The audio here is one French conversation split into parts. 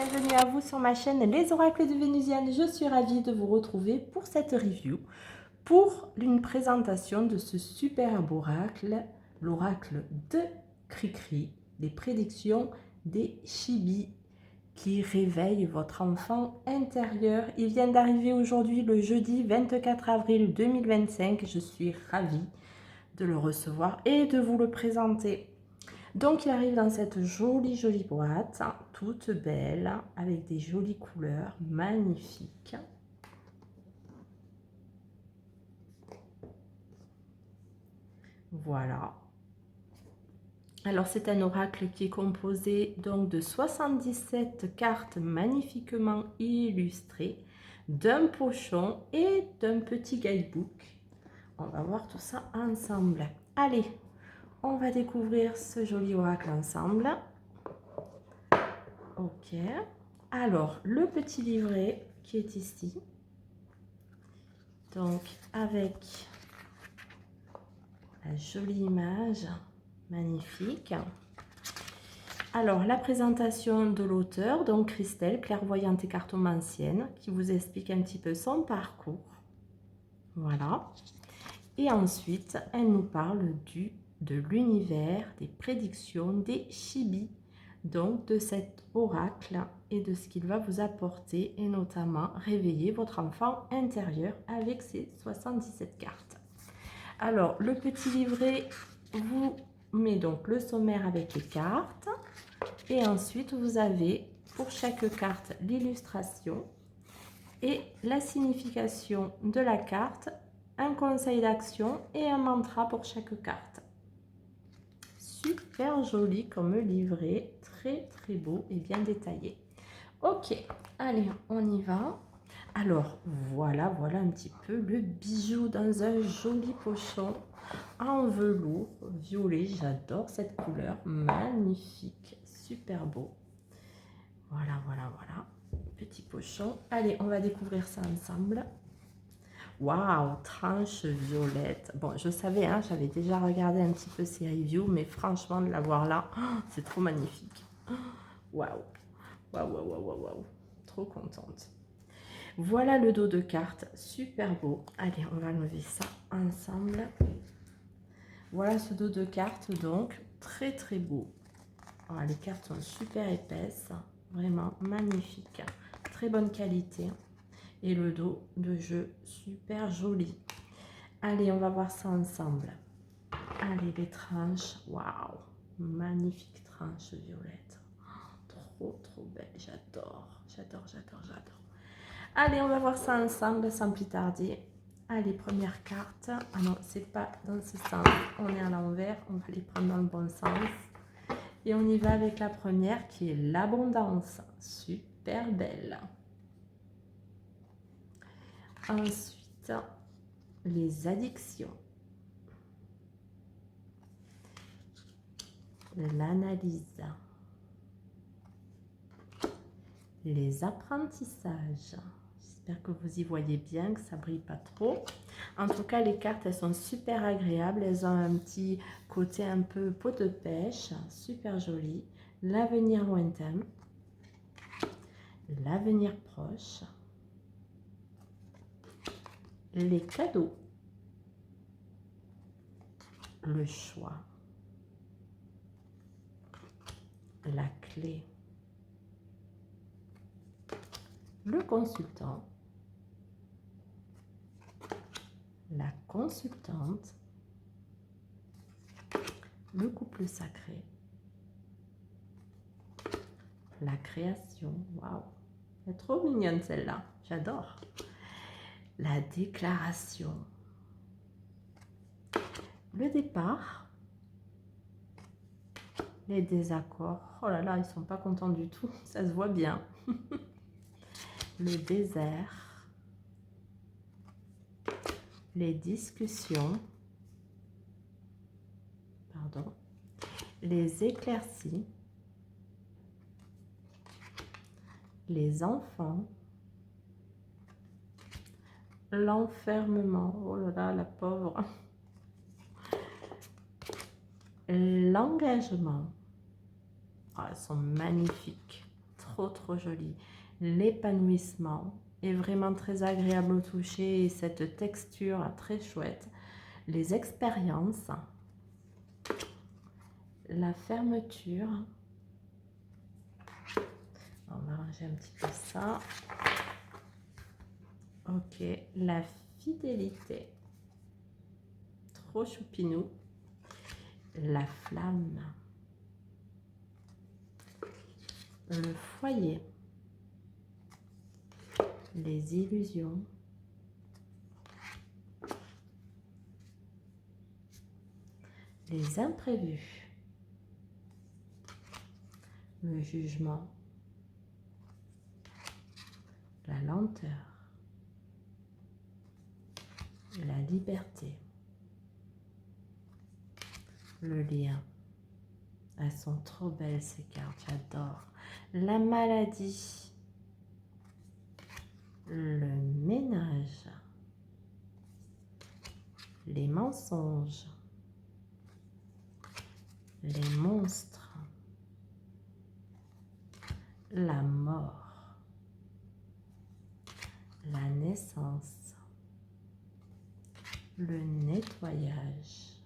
bienvenue à vous sur ma chaîne Les Oracles de Vénusienne. Je suis ravie de vous retrouver pour cette review, pour une présentation de ce superbe oracle, l'oracle de Cricri, les prédictions des Chibis qui réveillent votre enfant intérieur. Il vient d'arriver aujourd'hui le jeudi 24 avril 2025. Je suis ravie de le recevoir et de vous le présenter. Donc il arrive dans cette jolie boîte, toute belle, avec des jolies couleurs, magnifiques. Voilà. Alors c'est un oracle qui est composé donc de 77 cartes magnifiquement illustrées, d'un pochon et d'un petit guidebook. On va voir tout ça ensemble. Allez, on va découvrir ce joli oracle ensemble. Ok. Alors, le petit livret qui est ici. Donc, avec la jolie image, magnifique. Alors, la présentation de l'auteur, donc Christelle, clairvoyante et cartomancienne, qui vous explique un petit peu son parcours. Voilà. Et ensuite, elle nous parle de l'univers, des prédictions, des Chibis, donc de cet oracle et de ce qu'il va vous apporter, et notamment réveiller votre enfant intérieur avec ses 77 cartes. Alors, le petit livret vous met donc le sommaire avec les cartes, et ensuite vous avez pour chaque carte l'illustration et la signification de la carte, un conseil d'action et un mantra pour chaque carte. Super joli comme livret, très beau et bien détaillé. Ok, allez, on y va. Alors, voilà un petit peu le bijou dans un joli pochon en velours violet. J'adore cette couleur, magnifique, super beau. Voilà. Petit pochon. Allez, on va découvrir ça ensemble. Waouh, tranche violette. Bon, je savais, hein, j'avais déjà regardé un petit peu ces reviews, mais franchement, de la voir là, c'est trop magnifique. Waouh. Trop contente. Voilà le dos de carte, super beau. Allez, on va enlever ça ensemble. Voilà ce dos de carte, donc, très beau. Alors, les cartes sont super épaisses, vraiment magnifique. Très bonne qualité. Et le dos de jeu super joli. Allez, on va voir ça ensemble. Allez, les tranches. Waouh, magnifique tranche violette. Trop belle. J'adore. Allez, on va voir ça ensemble sans plus tarder. Allez, première carte. Ah non, c'est pas dans ce sens. On est à l'envers. On va les prendre dans le bon sens. Et on y va avec la première qui est l'abondance. Super belle. Ensuite, les addictions, l'analyse, les apprentissages. J'espère que vous y voyez bien, que ça brille pas trop. En tout cas, les cartes, elles sont super agréables. Elles ont un petit côté un peu peau de pêche, super joli. L'avenir lointain, l'avenir proche, les cadeaux, le choix, la clé, le consultant, la consultante, le couple sacré, la création. Waouh, elle est trop mignonne celle-là, j'adore. La déclaration, le départ, les désaccords. Oh là là, ils sont pas contents du tout, ça se voit bien. Le désert, les discussions, pardon, les éclaircies, les enfants, l'enfermement. Oh là là, la pauvre. L'engagement. Oh, elles sont magnifiques, trop joli. L'épanouissement est vraiment très agréable au toucher et cette texture très chouette. Les expériences, la fermeture. On va ranger un petit peu ça. Ok, la fidélité. Trop choupinou. La flamme. Le foyer. Les illusions. Les imprévus. Le jugement. La lenteur. La liberté. Le lien. Elles sont trop belles ces cartes, j'adore. La maladie. Le ménage. Les mensonges. Les monstres. La mort. La naissance. Le nettoyage.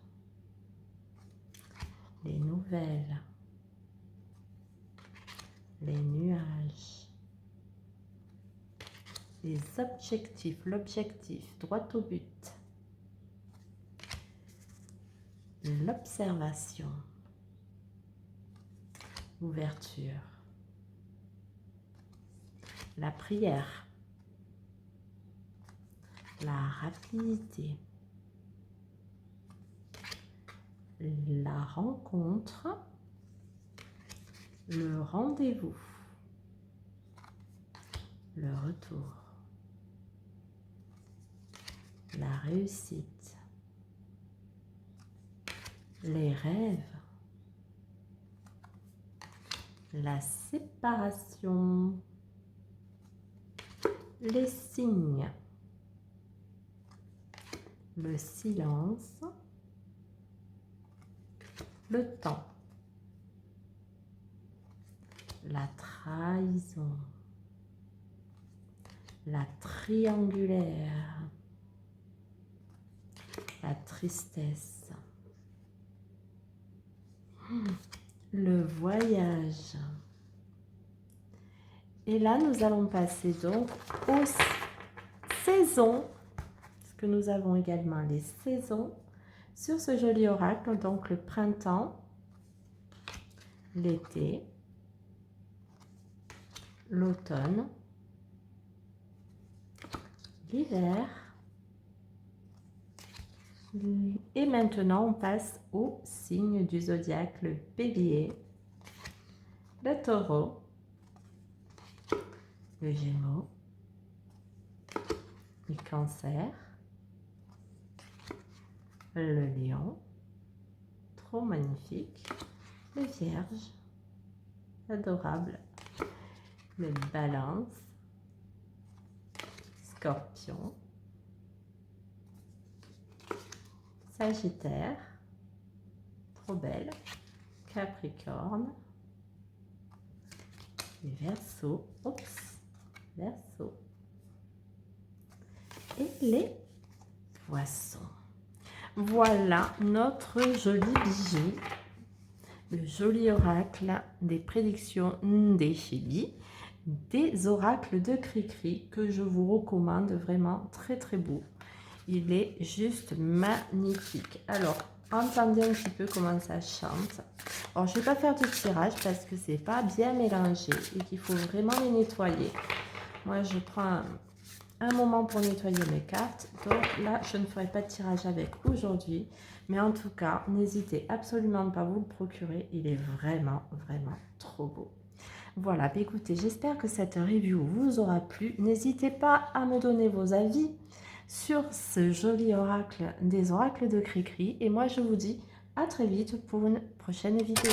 Les nouvelles. Les nuages. Les objectifs. L'objectif, droit au but. L'observation. L'ouverture. La prière. La rapidité. La rencontre. Le rendez-vous. Le retour. La réussite. Les rêves. La séparation. Les signes. Le silence. Le temps. La trahison. La triangulaire. La tristesse. Le voyage. Et là, nous allons passer donc aux saisons, parce que nous avons également les saisons sur ce joli oracle. Donc le printemps, l'été, l'automne, l'hiver. Et maintenant, on passe au signe du zodiaque, le bélier, le taureau, le gémeaux, le cancer, le lion, trop magnifique, le vierge, adorable, le balance, scorpion, sagittaire, trop belle, capricorne, les verseaux, verseau, et les poissons. Voilà notre joli bijou, le joli oracle des prédictions des Chili, des oracles de Cricri que je vous recommande, vraiment très beau. Il est juste magnifique. Alors, entendez un petit peu comment ça chante. Alors, je ne vais pas faire de tirage parce que c'est pas bien mélangé et qu'il faut vraiment les nettoyer. Moi, je prends un moment pour nettoyer mes cartes. Donc là, je ne ferai pas de tirage avec aujourd'hui. Mais en tout cas, n'hésitez absolument pas à vous le procurer. Il est vraiment trop beau. Voilà, bah écoutez, j'espère que cette review vous aura plu. N'hésitez pas à me donner vos avis sur ce joli oracle des oracles de Cricri. Et moi, je vous dis à très vite pour une prochaine vidéo.